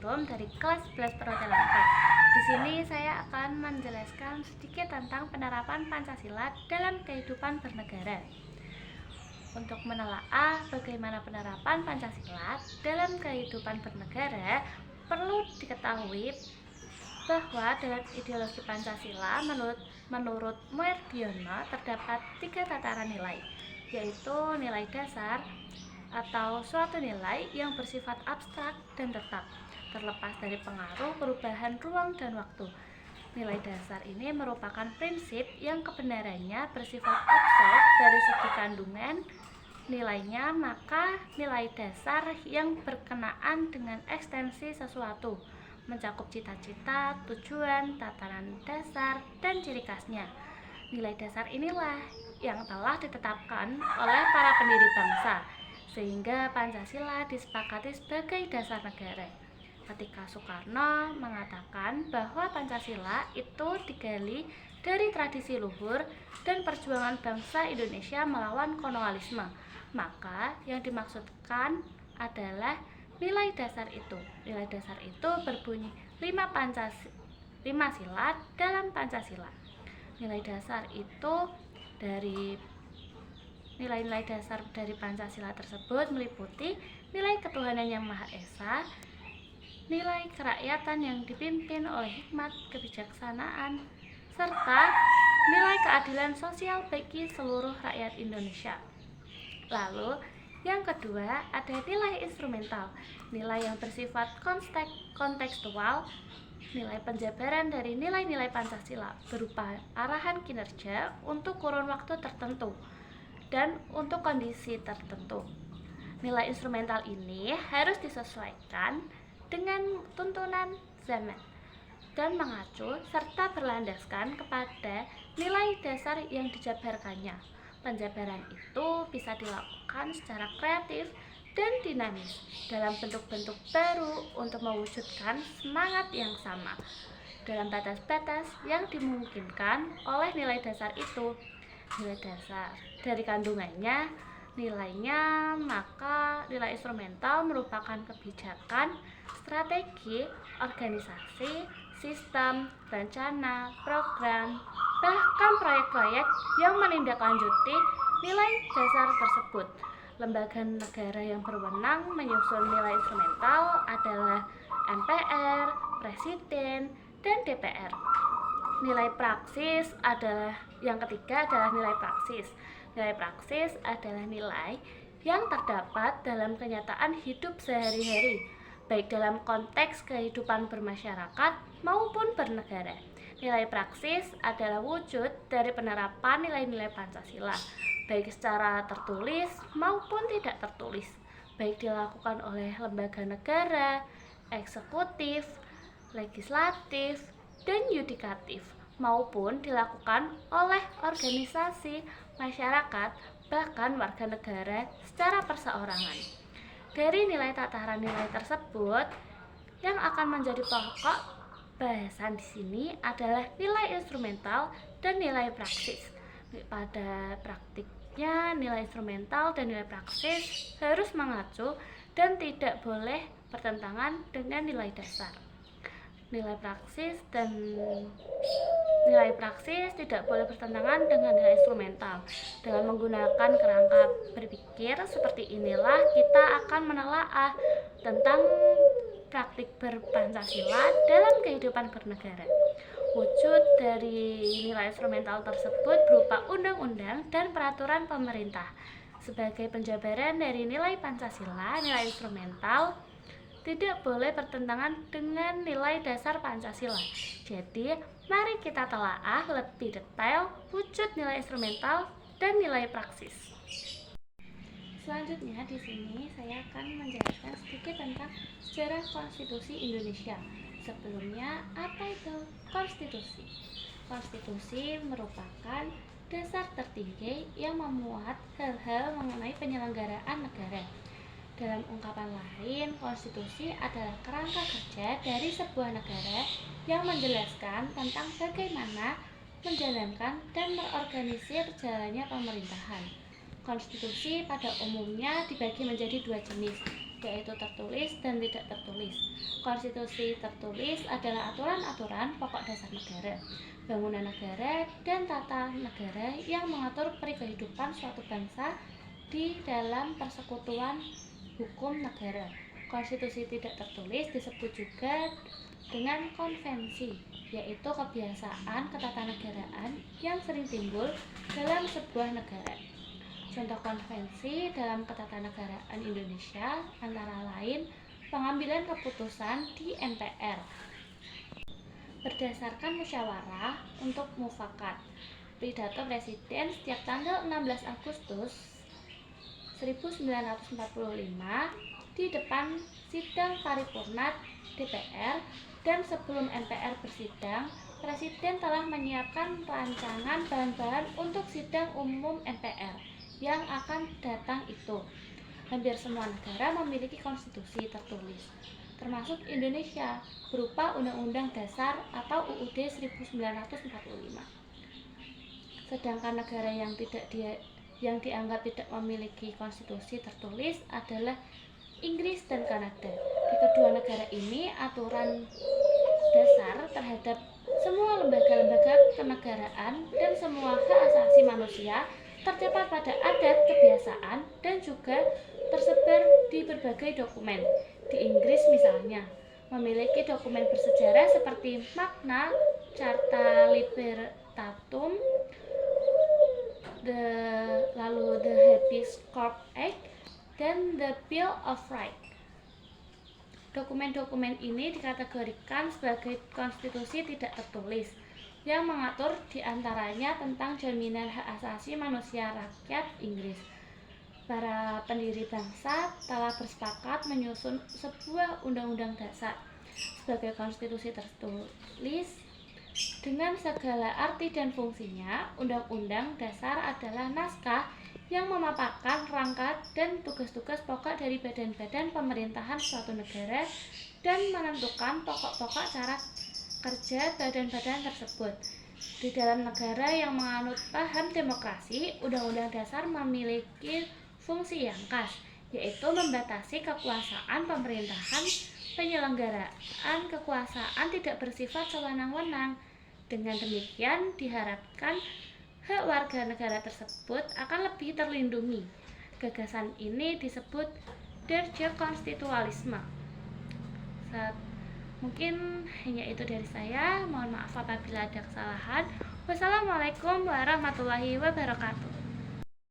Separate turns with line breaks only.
Nurul dari kelas 11 perwakilan 4. Di sini saya akan menjelaskan sedikit tentang penerapan Pancasila dalam kehidupan bernegara. Untuk menelaah bagaimana penerapan Pancasila dalam kehidupan bernegara, perlu diketahui bahwa dalam ideologi Pancasila menurut Muerdiono terdapat 3 tataran nilai, yaitu nilai dasar atau suatu nilai yang bersifat abstrak dan tetap, terlepas dari pengaruh perubahan ruang dan waktu. Nilai dasar ini merupakan prinsip yang kebenarannya bersifat absolut dari segi kandungan nilainya, maka nilai dasar yang berkenaan dengan ekstensi sesuatu, mencakup cita-cita, tujuan, tatanan dasar, dan ciri khasnya. Nilai dasar inilah yang telah ditetapkan oleh para pendiri bangsa, sehingga Pancasila disepakati sebagai dasar negara. Ketika Soekarno mengatakan bahwa Pancasila itu digali dari tradisi luhur dan perjuangan bangsa Indonesia melawan kolonialisme, maka yang dimaksudkan adalah nilai dasar itu. Nilai dasar itu berbunyi 5 sila dalam Pancasila. Nilai dasar dari Pancasila tersebut meliputi nilai ketuhanan yang Maha Esa, nilai kerakyatan yang dipimpin oleh hikmat kebijaksanaan, serta nilai keadilan sosial bagi seluruh rakyat Indonesia. Lalu, yang kedua ada nilai instrumental, nilai yang bersifat kontekstual, nilai penjabaran dari nilai-nilai Pancasila berupa arahan kinerja untuk kurun waktu tertentu dan untuk kondisi tertentu. Nilai instrumental ini harus disesuaikan dengan tuntunan zaman dan mengacu serta berlandaskan kepada nilai dasar yang dijabarkannya. Penjabaran itu bisa dilakukan secara kreatif dan dinamis dalam bentuk-bentuk baru untuk mewujudkan semangat yang sama dalam batas-batas yang dimungkinkan oleh nilai dasar itu. Nilai dasar dari kandungannya, nilainya, maka nilai instrumental merupakan kebijakan, strategi, organisasi, sistem, rencana, program, bahkan proyek-proyek yang menindaklanjuti nilai dasar tersebut. Lembaga negara yang berwenang menyusun nilai instrumental adalah MPR, Presiden, dan DPR. Nilai praksis adalah yang ketiga adalah nilai praksis. Nilai praksis adalah nilai yang terdapat dalam kenyataan hidup sehari-hari, baik dalam konteks kehidupan bermasyarakat maupun bernegara. Nilai praksis adalah wujud dari penerapan nilai-nilai Pancasila, baik secara tertulis maupun tidak tertulis, baik dilakukan oleh lembaga negara, eksekutif, legislatif, dan yudikatif, maupun dilakukan oleh organisasi masyarakat, bahkan warga negara secara perseorangan. Dari nilai tataran nilai tersebut, yang akan menjadi pokok bahasan di sini adalah nilai instrumental dan nilai praksis. Pada praktiknya, nilai instrumental dan nilai praksis harus mengacu dan tidak boleh bertentangan dengan nilai dasar. Nilai praksis tidak boleh bertentangan dengan nilai instrumental. Dengan menggunakan kerangka berpikir seperti inilah kita akan menelaah tentang praktik berpancasila dalam kehidupan bernegara. Wujud dari nilai instrumental tersebut berupa undang-undang dan peraturan pemerintah. Sebagai penjabaran dari nilai Pancasila, nilai instrumental tidak boleh bertentangan dengan nilai dasar Pancasila. Jadi, mari kita telaah lebih detail wujud nilai instrumental dan nilai praksis. Selanjutnya di sini saya akan menjelaskan sedikit tentang sejarah konstitusi Indonesia. Sebelumnya, apa itu konstitusi? Konstitusi merupakan dasar tertinggi yang memuat hal-hal mengenai penyelenggaraan negara. Dalam ungkapan lain, konstitusi adalah kerangka kerja dari sebuah negara yang menjelaskan tentang bagaimana menjalankan dan mengorganisir jalannya pemerintahan. Konstitusi pada umumnya dibagi menjadi 2 jenis, yaitu tertulis dan tidak tertulis. Konstitusi tertulis adalah aturan-aturan pokok dasar negara, bangunan negara, dan tata negara yang mengatur kehidupan suatu bangsa di dalam persekutuan hukum negara. Konstitusi tidak tertulis disebut juga dengan konvensi, yaitu kebiasaan ketatanegaraan yang sering timbul dalam sebuah negara. Contoh konvensi dalam ketatanegaraan Indonesia antara lain pengambilan keputusan di MPR berdasarkan musyawarah untuk mufakat, pidato presiden setiap tanggal 16 Agustus 1945 di depan sidang paripurna DPR, dan sebelum MPR bersidang, presiden telah menyiapkan rancangan bahan-bahan untuk sidang umum MPR yang akan datang itu. Hampir semua negara memiliki konstitusi tertulis, termasuk Indonesia, berupa Undang-Undang Dasar atau UUD 1945. Sedangkan negara yang dianggap tidak memiliki konstitusi tertulis adalah Inggris dan Kanada. Di kedua negara ini, aturan dasar terhadap semua lembaga-lembaga kenegaraan dan semua hak asasi manusia terdapat pada adat, kebiasaan, dan juga tersebar di berbagai dokumen. Di Inggris misalnya, memiliki dokumen bersejarah seperti Magna Carta Libertatum, lalu the Habeas Corpus Act, dan the Bill of Rights. Dokumen-dokumen ini dikategorikan sebagai konstitusi tidak tertulis yang mengatur diantaranya tentang jaminan hak asasi manusia rakyat Inggris. Para pendiri bangsa telah bersepakat menyusun sebuah undang-undang dasar sebagai konstitusi tertulis dengan segala arti dan fungsinya. Undang-undang dasar adalah naskah yang memaparkan rangka dan tugas-tugas pokok dari badan-badan pemerintahan suatu negara dan menentukan pokok-pokok cara kerja badan-badan tersebut. Di dalam negara yang menganut paham demokrasi, Undang-Undang Dasar memiliki fungsi yang khas, yaitu membatasi kekuasaan pemerintahan. Penyelenggaraan kekuasaan tidak bersifat sewenang-wenang. Dengan demikian diharapkan hak warga negara tersebut akan lebih terlindungi. Gagasan ini disebut derja konstitualisme. Mungkin hanya itu dari saya. Mohon maaf apabila ada kesalahan. Wassalamualaikum warahmatullahi wabarakatuh.